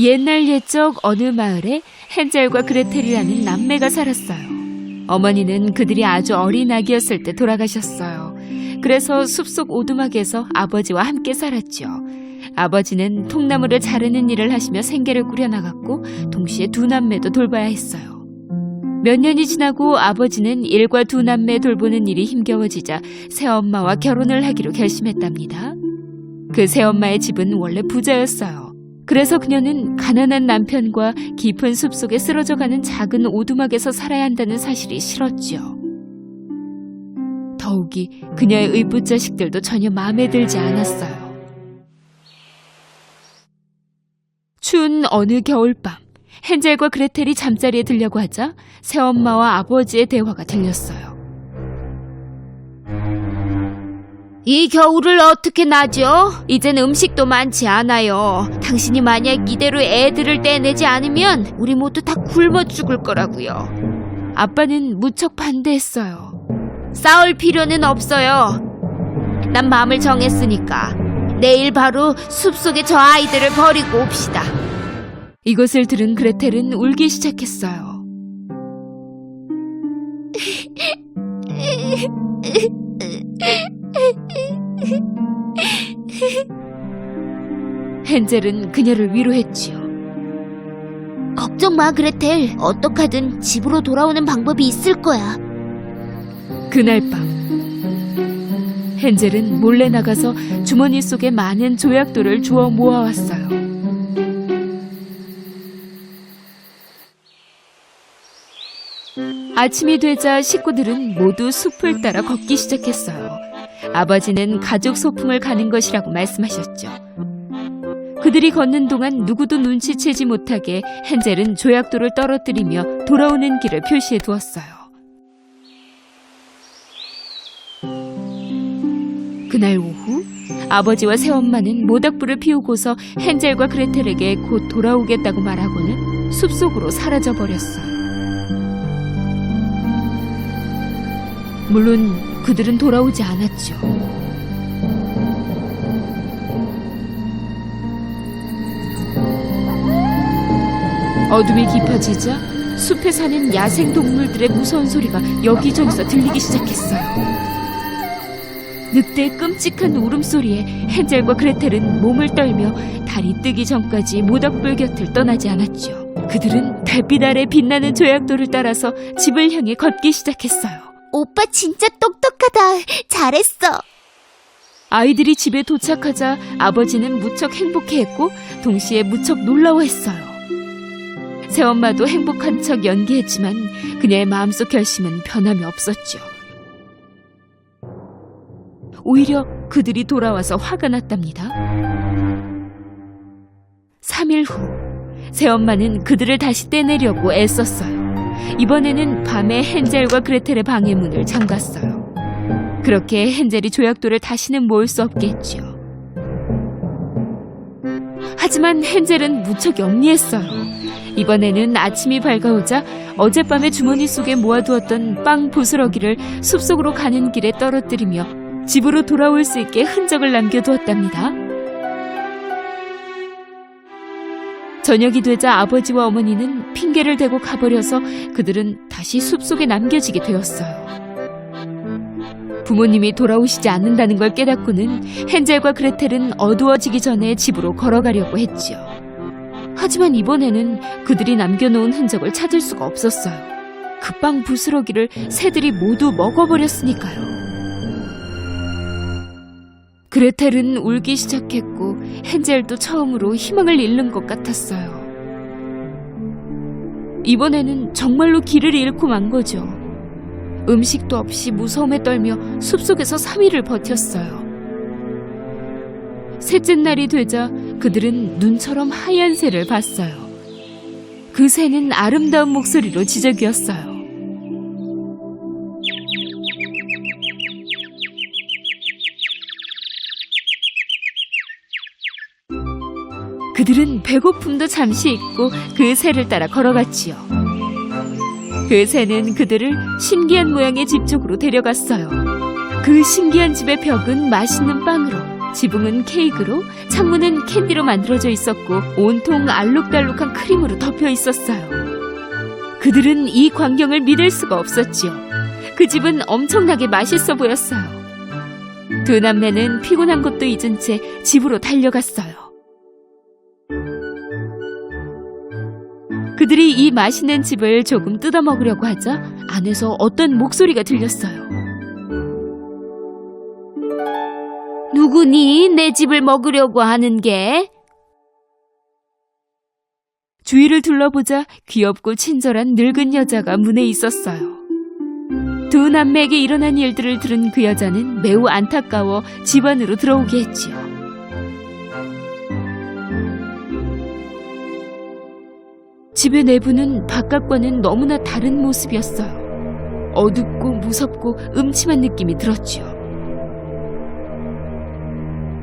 옛날 옛적 어느 마을에 헨젤과 그레텔이라는 남매가 살았어요. 어머니는 그들이 아주 어린 아기였을 때 돌아가셨어요. 그래서 숲속 오두막에서 아버지와 함께 살았죠. 아버지는 통나무를 자르는 일을 하시며 생계를 꾸려나갔고 동시에 두 남매도 돌봐야 했어요. 몇 년이 지나고 아버지는 일과 두 남매 돌보는 일이 힘겨워지자 새엄마와 결혼을 하기로 결심했답니다. 그 새엄마의 집은 원래 부자였어요. 그래서 그녀는 가난한 남편과 깊은 숲속에 쓰러져가는 작은 오두막에서 살아야 한다는 사실이 싫었죠. 더욱이 그녀의 의붓 자식들도 전혀 마음에 들지 않았어요. 추운 어느 겨울밤, 헨젤과 그레텔이 잠자리에 들려고 하자 새엄마와 아버지의 대화가 들렸어요. 이 겨울을 어떻게 나죠? 이젠 음식도 많지 않아요. 당신이 만약 이대로 애들을 떼내지 않으면 우리 모두 다 굶어 죽을 거라고요. 아빠는 무척 반대했어요. 싸울 필요는 없어요. 난 마음을 정했으니까 내일 바로 숲속에 저 아이들을 버리고 옵시다. 이것을 들은 그레텔은 울기 시작했어요. 헨젤은 그녀를 위로했지요. 걱정 마, 그레텔. 어떡하든 집으로 돌아오는 방법이 있을 거야. 그날 밤, 헨젤은 몰래 나가서 주머니 속에 많은 조약돌을 주워 모아왔어요. 아침이 되자 식구들은 모두 숲을 따라 걷기 시작했어요. 아버지는 가족 소풍을 가는 것이라고 말씀하셨죠. 그들이 걷는 동안 누구도 눈치채지 못하게 헨젤은 조약돌을 떨어뜨리며 돌아오는 길을 표시해 두었어요. 그날 오후 아버지와 새엄마는 모닥불을 피우고서 헨젤과 그레텔에게 곧 돌아오겠다고 말하고는 숲속으로 사라져버렸어요. 물론 그들은 돌아오지 않았죠. 어둠이 깊어지자 숲에 사는 야생동물들의 무서운 소리가 여기저기서 들리기 시작했어요. 늑대의 끔찍한 울음소리에 헨젤과 그레텔은 몸을 떨며 달이 뜨기 전까지 모닥불 곁을 떠나지 않았죠. 그들은 달빛 아래 빛나는 조약돌을 따라서 집을 향해 걷기 시작했어요. 오빠 진짜 똑똑하다. 잘했어. 아이들이 집에 도착하자 아버지는 무척 행복해했고 동시에 무척 놀라워했어요. 새엄마도 행복한 척 연기했지만 그녀의 마음속 결심은 변함이 없었죠. 오히려 그들이 돌아와서 화가 났답니다. 3일 후 새엄마는 그들을 다시 떼내려고 애썼어요. 이번에는 밤에 헨젤과 그레텔의 방의 문을 잠갔어요. 그렇게 헨젤이 조약돌을 다시는 모을 수 없게 했죠. 하지만 헨젤은 무척 영리했어요. 이번에는 아침이 밝아오자 어젯밤에 주머니 속에 모아두었던 빵 부스러기를 숲속으로 가는 길에 떨어뜨리며 집으로 돌아올 수 있게 흔적을 남겨두었답니다. 저녁이 되자 아버지와 어머니는 핑계를 대고 가버려서 그들은 다시 숲속에 남겨지게 되었어요. 부모님이 돌아오시지 않는다는 걸 깨닫고는 헨젤과 그레텔은 어두워지기 전에 집으로 걸어가려고 했지요. 하지만 이번에는 그들이 남겨놓은 흔적을 찾을 수가 없었어요. 그 빵 부스러기를 새들이 모두 먹어버렸으니까요. 그레텔은 울기 시작했고 헨젤도 처음으로 희망을 잃는 것 같았어요. 이번에는 정말로 길을 잃고 만 거죠. 음식도 없이 무서움에 떨며 숲속에서 3일을 버텼어요. 셋째 날이 되자 그들은 눈처럼 하얀 새를 봤어요. 그 새는 아름다운 목소리로 지저귀었어요. 그들은 배고픔도 잠시 잊고 그 새를 따라 걸어갔지요. 그 새는 그들을 신기한 모양의 집 쪽으로 데려갔어요. 그 신기한 집의 벽은 맛있는 빵으로, 지붕은 케이크로, 창문은 캔디로 만들어져 있었고 온통 알록달록한 크림으로 덮여 있었어요. 그들은 이 광경을 믿을 수가 없었지요. 그 집은 엄청나게 맛있어 보였어요. 두 남매는 피곤한 것도 잊은 채 집으로 달려갔어요. 그들이 이 맛있는 집을 조금 뜯어 먹으려고 하자 안에서 어떤 목소리가 들렸어요. 누구니 내 집을 먹으려고 하는 게? 주위를 둘러보자 귀엽고 친절한 늙은 여자가 문에 있었어요. 두 남매에게 일어난 일들을 들은 그 여자는 매우 안타까워 집 안으로 들어오게 했지요. 집의 내부는 바깥과는 너무나 다른 모습이었어요. 어둡고 무섭고 음침한 느낌이 들었지요.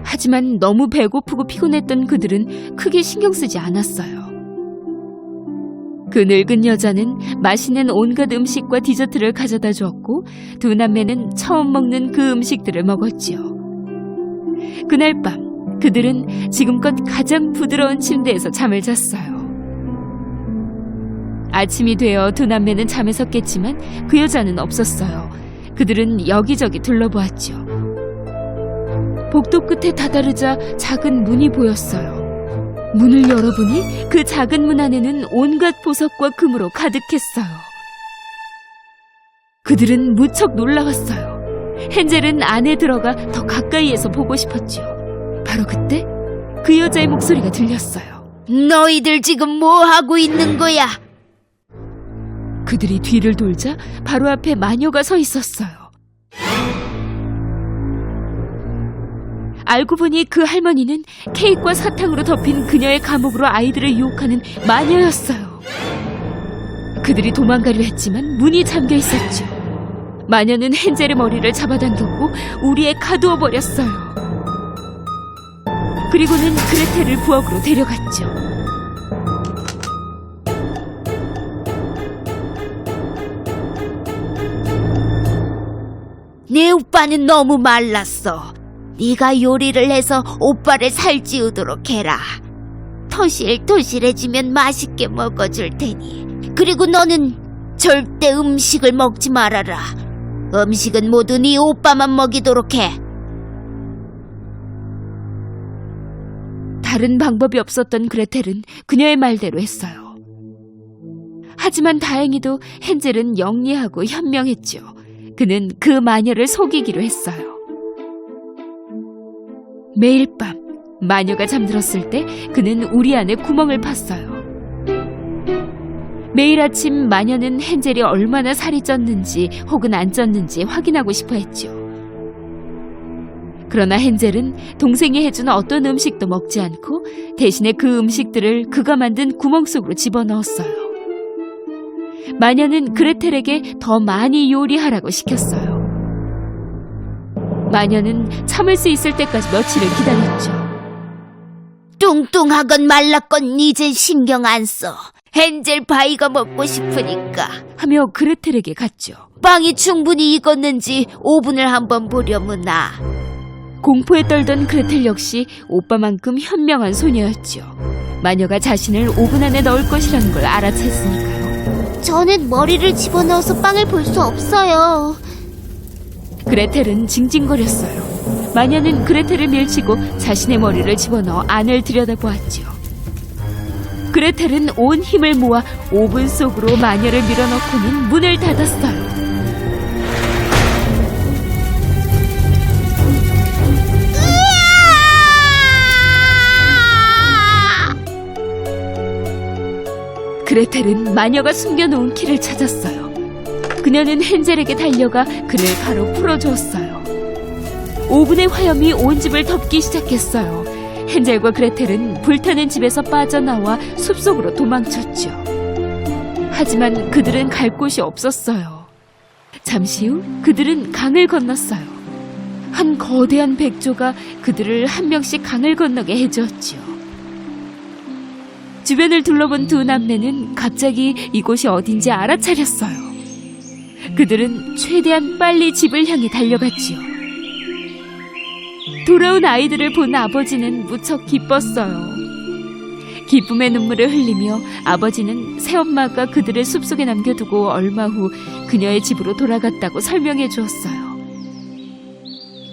하지만 너무 배고프고 피곤했던 그들은 크게 신경 쓰지 않았어요. 그 늙은 여자는 맛있는 온갖 음식과 디저트를 가져다 주었고 두 남매는 처음 먹는 그 음식들을 먹었지요. 그날 밤 그들은 지금껏 가장 부드러운 침대에서 잠을 잤어요. 아침이 되어 두 남매는 잠에서 깼지만 그 여자는 없었어요. 그들은 여기저기 둘러보았지요. 복도 끝에 다다르자 작은 문이 보였어요. 문을 열어보니 그 작은 문 안에는 온갖 보석과 금으로 가득했어요. 그들은 무척 놀라웠어요. 헨젤은 안에 들어가 더 가까이에서 보고 싶었지요. 바로 그때 그 여자의 목소리가 들렸어요. 너희들 지금 뭐 하고 있는 거야? 그들이 뒤를 돌자 바로 앞에 마녀가 서 있었어요. 알고 보니 그 할머니는 케이크와 사탕으로 덮인 그녀의 감옥으로 아이들을 유혹하는 마녀였어요. 그들이 도망가려 했지만 문이 잠겨 있었죠. 마녀는 헨젤의 머리를 잡아당겼고 우리에 가두어 버렸어요. 그리고는 그레텔을 부엌으로 데려갔죠. 내 오빠는 너무 말랐어. 네가 요리를 해서 오빠를 살찌우도록 해라. 토실토실해지면 맛있게 먹어줄 테니. 그리고 너는 절대 음식을 먹지 말아라. 음식은 모두 네 오빠만 먹이도록 해. 다른 방법이 없었던 그레텔은 그녀의 말대로 했어요. 하지만 다행히도 헨젤은 영리하고 현명했죠. 그는 그 마녀를 속이기로 했어요. 매일 밤 마녀가 잠들었을 때 그는 우리 안에 구멍을 팠어요. 매일 아침 마녀는 헨젤이 얼마나 살이 쪘는지 혹은 안 쪘는지 확인하고 싶어 했죠. 그러나 헨젤은 동생이 해준 어떤 음식도 먹지 않고 대신에 그 음식들을 그가 만든 구멍 속으로 집어넣었어요. 마녀는 그레텔에게 더 많이 요리하라고 시켰어요. 마녀는 참을 수 있을 때까지 며칠을 기다렸죠. 뚱뚱하건 말랐건 이젠 신경 안 써. 헨젤 파이가 먹고 싶으니까. 하며 그레텔에게 갔죠. 빵이 충분히 익었는지 오븐을 한번 보려무나. 공포에 떨던 그레텔 역시 오빠만큼 현명한 소녀였죠. 마녀가 자신을 오븐 안에 넣을 것이라는 걸 알아챘으니까요. 저는 머리를 집어넣어서 빵을 볼 수 없어요. 그레텔은 징징거렸어요. 마녀는 그레텔을 밀치고 자신의 머리를 집어넣어 안을 들여다보았죠. 그레텔은 온 힘을 모아 오븐 속으로 마녀를 밀어넣고는 문을 닫았어요. 그레텔은 마녀가 숨겨놓은 키를 찾았어요. 그녀는 헨젤에게 달려가 그를 바로 풀어주었어요. 오븐의 화염이 온 집을 덮기 시작했어요. 헨젤과 그레텔은 불타는 집에서 빠져나와 숲속으로 도망쳤죠. 하지만 그들은 갈 곳이 없었어요. 잠시 후 그들은 강을 건넜어요. 한 거대한 백조가 그들을 한 명씩 강을 건너게 해주었죠. 주변을 둘러본 두 남매는 갑자기 이곳이 어딘지 알아차렸어요. 그들은 최대한 빨리 집을 향해 달려갔지요. 돌아온 아이들을 본 아버지는 무척 기뻤어요. 기쁨의 눈물을 흘리며 아버지는 새엄마가 그들을 숲속에 남겨두고 얼마 후 그녀의 집으로 돌아갔다고 설명해 주었어요.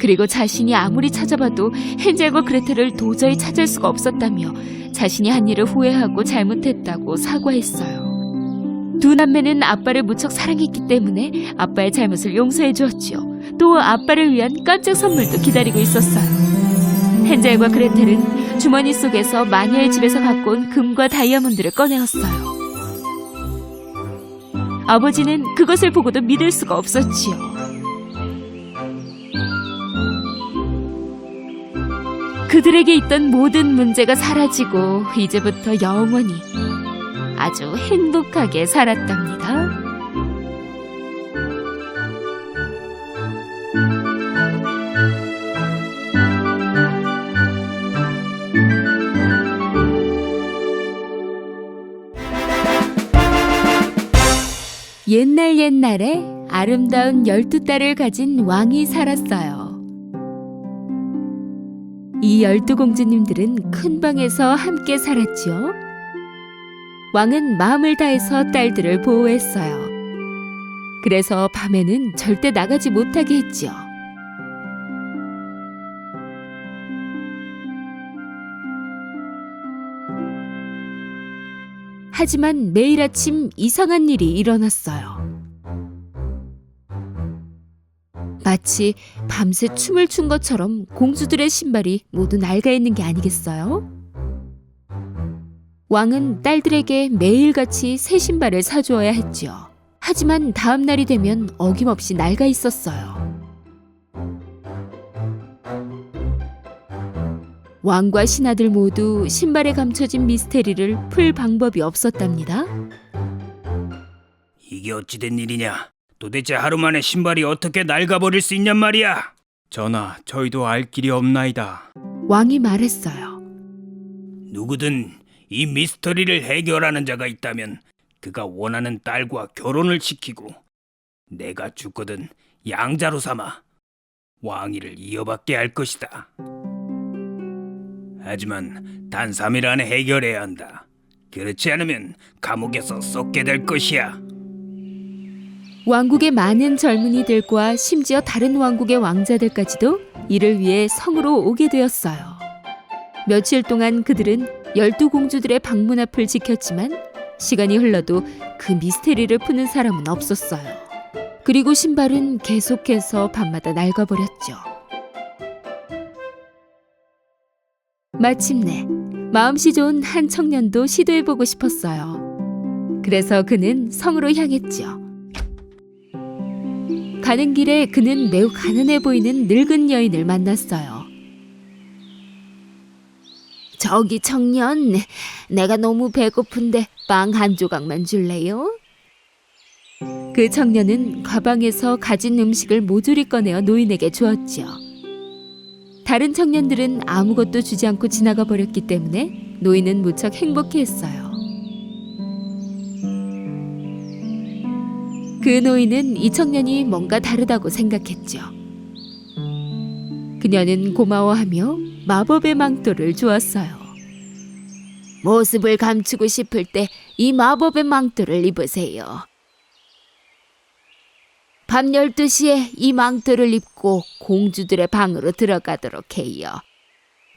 그리고 자신이 아무리 찾아봐도 헨젤과 그레텔을 도저히 찾을 수가 없었다며 자신이 한 일을 후회하고 잘못했다고 사과했어요. 두 남매는 아빠를 무척 사랑했기 때문에 아빠의 잘못을 용서해 주었지요. 또 아빠를 위한 깜짝 선물도 기다리고 있었어요. 헨젤과 그레텔은 주머니 속에서 마녀의 집에서 갖고 온 금과 다이아몬드를 꺼내었어요. 아버지는 그것을 보고도 믿을 수가 없었지요. 그들에게 있던 모든 문제가 사라지고 이제부터 영원히 아주 행복하게 살았답니다. 옛날에 아름다운 12딸을 가진 왕이 살았어요. 이 12공주님들은 큰 방에서 함께 살았지요. 왕은 마음을 다해서 딸들을 보호했어요. 그래서 밤에는 절대 나가지 못하게 했지요. 하지만 매일 아침 이상한 일이 일어났어요. 마치 밤새 춤을 춘 것처럼 공주들의 신발이 모두 낡아 있는 게 아니겠어요? 왕은 딸들에게 매일같이 새 신발을 사주어야 했지요. 하지만 다음 날이 되면 어김없이 낡아 있었어요. 왕과 신하들 모두 신발에 감춰진 미스테리를 풀 방법이 없었답니다. 이게 어찌된 일이냐? 도대체 하루 만에 신발이 어떻게 낡아버릴 수 있냔 말이야? 전하, 저희도 알 길이 없나이다. 왕이 말했어요. 누구든 이 미스터리를 해결하는 자가 있다면 그가 원하는 딸과 결혼을 시키고 내가 죽거든 양자로 삼아 왕위를 이어받게 할 것이다. 하지만 단 3일 안에 해결해야 한다. 그렇지 않으면 감옥에서 썩게 될 것이야. 왕국의 많은 젊은이들과 심지어 다른 왕국의 왕자들까지도 이를 위해 성으로 오게 되었어요. 며칠 동안 그들은 12공주들의 방문 앞을 지켰지만 시간이 흘러도 그 미스테리를 푸는 사람은 없었어요. 그리고 신발은 계속해서 밤마다 낡아버렸죠. 마침내 마음씨 좋은 한 청년도 시도해보고 싶었어요. 그래서 그는 성으로 향했죠. 가는 길에 그는 매우 가난해 보이는 늙은 여인을 만났어요. 저기 청년, 내가 너무 배고픈데 빵 한 조각만 줄래요? 그 청년은 가방에서 가진 음식을 모조리 꺼내어 노인에게 주었지요. 다른 청년들은 아무것도 주지 않고 지나가 버렸기 때문에 노인은 무척 행복해했어요. 그 노인은 이 청년이 뭔가 다르다고 생각했죠. 그녀는 고마워하며 마법의 망토를 주었어요. 모습을 감추고 싶을 때 이 마법의 망토를 입으세요. 밤 12시에 이 망토를 입고 공주들의 방으로 들어가도록 해요.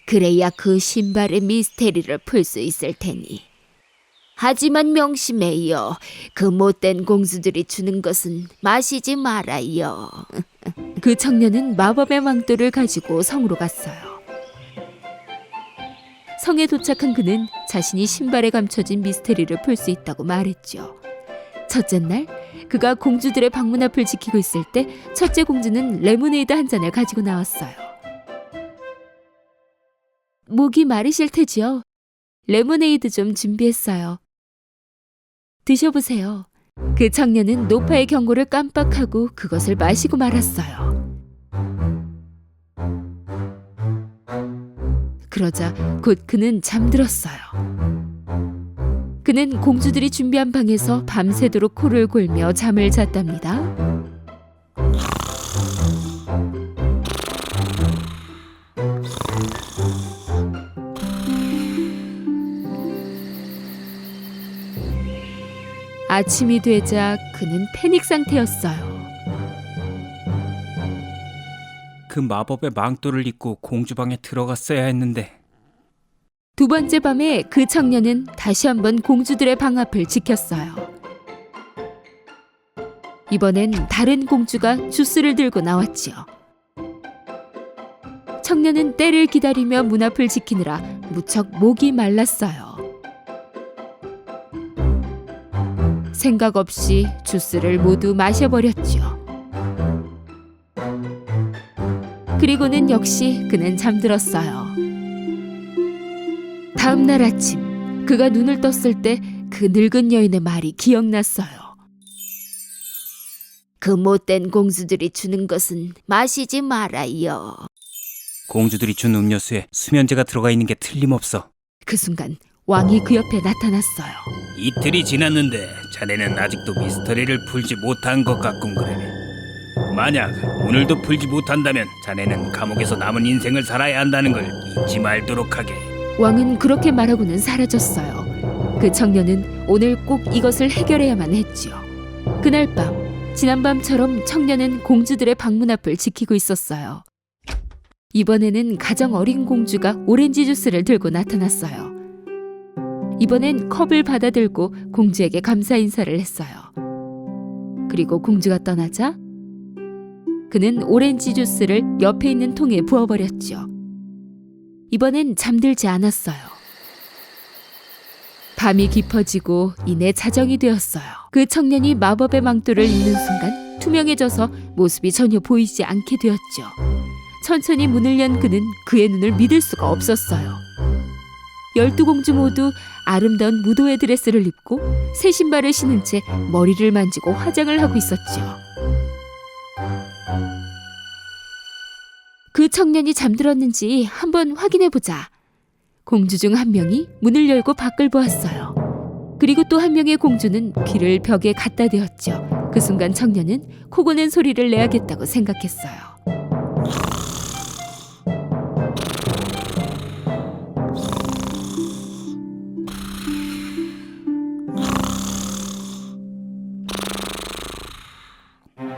그래야 그 신발의 미스테리를 풀 수 있을 테니. 하지만 명심해요. 그 못된 공주들이 주는 것은 마시지 말아요. 그 청년은 마법의 망토를 가지고 성으로 갔어요. 성에 도착한 그는 자신이 신발에 감춰진 미스테리를 풀 수 있다고 말했죠. 첫째 날, 그가 공주들의 방문 앞을 지키고 있을 때 첫째 공주는 레모네이드 한 잔을 가지고 나왔어요. 목이 마르실 테지요? 레모네이드 좀 준비했어요. 드셔보세요. 그 청년은 노파의 경고를 깜빡하고 그것을 마시고 말았어요. 그러자 곧 그는 잠들었어요. 그는 공주들이 준비한 방에서 밤새도록 코를 골며 잠을 잤답니다. 아침이 되자 그는 패닉 상태였어요. 그 마법의 망토를 입고 공주방에 들어갔어야 했는데. 두 번째 밤에 그 청년은 다시 한번 공주들의 방 앞을 지켰어요. 이번엔 다른 공주가 주스를 들고 나왔지요. 청년은 때를 기다리며 문 앞을 지키느라 무척 목이 말랐어요. 생각 없이 주스를 모두 마셔버렸지요. 그리고는 역시 그는 잠들었어요. 다음 날 아침 그가 눈을 떴을 때 그 늙은 여인의 말이 기억났어요. 그 못된 공주들이 주는 것은 마시지 말아요. 공주들이 준 음료수에 수면제가 들어가 있는 게 틀림없어. 그 순간 왕이 그 옆에 나타났어요. 이틀이 지났는데 자네는 아직도 미스터리를 풀지 못한 것 같군 그래. 만약 오늘도 풀지 못한다면 자네는 감옥에서 남은 인생을 살아야 한다는 걸 잊지 말도록 하게. 왕은 그렇게 말하고는 사라졌어요. 그 청년은 오늘 꼭 이것을 해결해야만 했지요. 그날 밤, 지난밤처럼 청년은 공주들의 방문 앞을 지키고 있었어요. 이번에는 가장 어린 공주가 오렌지 주스를 들고 나타났어요. 이번엔 컵을 받아들고 공주에게 감사 인사를 했어요. 그리고 공주가 떠나자 그는 오렌지 주스를 옆에 있는 통에 부어버렸죠. 이번엔 잠들지 않았어요. 밤이 깊어지고 이내 자정이 되었어요. 그 청년이 마법의 망토를 입는 순간 투명해져서 모습이 전혀 보이지 않게 되었죠. 천천히 문을 연 그는 그의 눈을 믿을 수가 없었어요. 12공주 모두 아름다운 무도회 드레스를 입고 새 신발을 신은 채 머리를 만지고 화장을 하고 있었죠. 그 청년이 잠들었는지 한번 확인해보자. 공주 중 한 명이 문을 열고 밖을 보았어요. 그리고 또 한 명의 공주는 귀를 벽에 갖다 대었죠. 그 순간 청년은 코 고는 소리를 내야겠다고 생각했어요.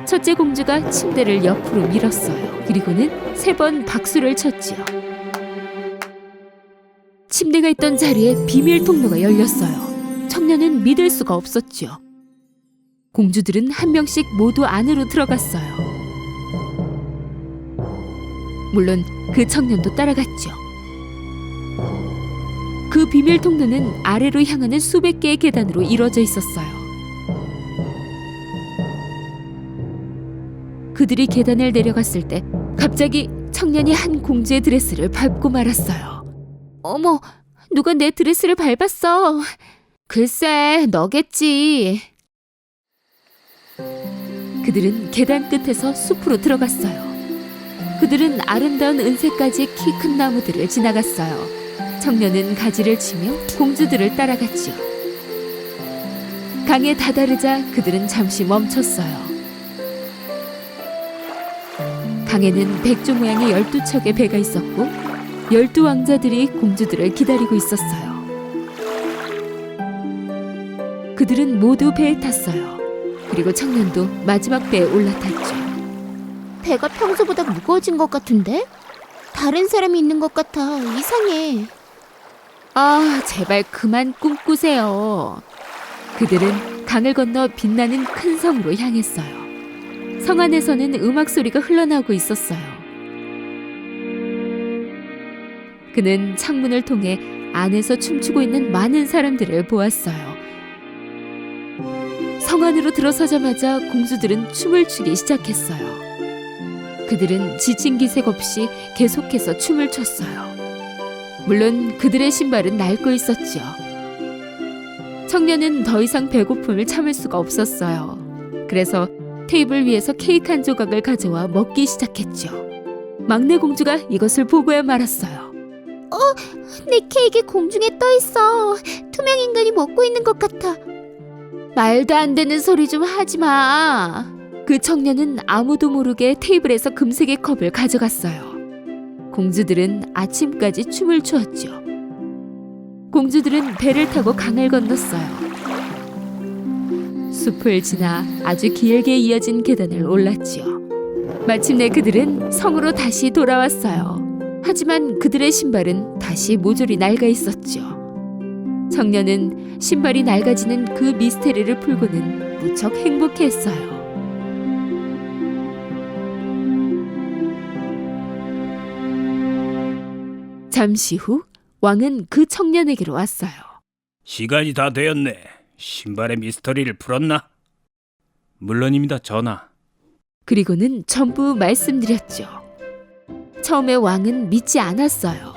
첫째 공주가 침대를 옆으로 밀었어요. 그리고는 3번 박수를 쳤지요. 침대가 있던 자리에 비밀 통로가 열렸어요. 청년은 믿을 수가 없었지요. 공주들은 한 명씩 모두 안으로 들어갔어요. 물론 그 청년도 따라갔죠. 그 비밀 통로는 아래로 향하는 수백 개의 계단으로 이루어져 있었어요. 그들이 계단을 내려갔을 때 갑자기 청년이 한 공주의 드레스를 밟고 말았어요. 어머, 누가 내 드레스를 밟았어. 글쎄, 너겠지. 그들은 계단 끝에서 숲으로 들어갔어요. 그들은 아름다운 은색까지 키 큰 나무들을 지나갔어요. 청년은 가지를 치며 공주들을 따라갔죠. 강에 다다르자 그들은 잠시 멈췄어요. 강에는 백조 모양의 12척의 배가 있었고 12왕자들이 공주들을 기다리고 있었어요. 그들은 모두 배에 탔어요. 그리고 청년도 마지막 배에 올라탔죠. 배가 평소보다 무거워진 것 같은데? 다른 사람이 있는 것 같아. 이상해. 아, 제발 그만 꿈꾸세요. 그들은 강을 건너 빛나는 큰 성으로 향했어요. 성 안에서는 음악 소리가 흘러나오고 있었어요. 그는 창문을 통해 안에서 춤추고 있는 많은 사람들을 보았어요. 성 안으로 들어서자마자 공주들은 춤을 추기 시작했어요. 그들은 지친 기색 없이 계속해서 춤을 췄어요. 물론 그들의 신발은 낡고 있었죠. 청년은 더 이상 배고픔을 참을 수가 없었어요. 그래서 테이블 위에서 케이크 한 조각을 가져와 먹기 시작했죠. 막내 공주가 이것을 보고야 말았어요. 내 케이크 공중에 떠 있어. 투명 인간이 먹고 있는 것 같아. 말도 안 되는 소리 좀 하지 마. 그 청년은 아무도 모르게 테이블에서 금색의 컵을 가져갔어요. 공주들은 아침까지 춤을 추었죠. 공주들은 배를 타고 강을 건넜어요. 숲을 지나 아주 길게 이어진 계단을 올랐지요. 마침내 그들은 성으로 다시 돌아왔어요. 하지만 그들의 신발은 다시 모조리 낡아 있었죠. 청년은 신발이 낡아지는 그 미스테리를 풀고는 무척 행복했어요. 잠시 후 왕은 그 청년에게로 왔어요. 시간이 다 되었네. 신발의 미스터리를 풀었나? 물론입니다, 전하. 그리고는 전부 말씀드렸죠. 처음에 왕은 믿지 않았어요.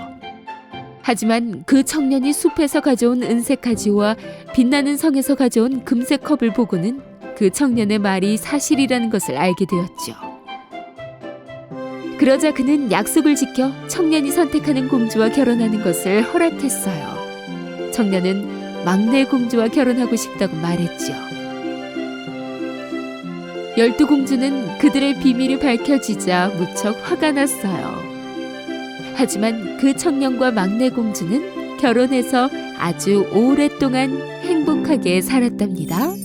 하지만 그 청년이 숲에서 가져온 은색 가지와 빛나는 성에서 가져온 금색 컵을 보고는 그 청년의 말이 사실이라는 것을 알게 되었죠. 그러자 그는 약속을 지켜 청년이 선택하는 공주와 결혼하는 것을 허락했어요. 청년은 막내 공주와 결혼하고 싶다고 말했죠. 12공주는 그들의 비밀이 밝혀지자 무척 화가 났어요. 하지만 그 청년과 막내 공주는 결혼해서 아주 오랫동안 행복하게 살았답니다.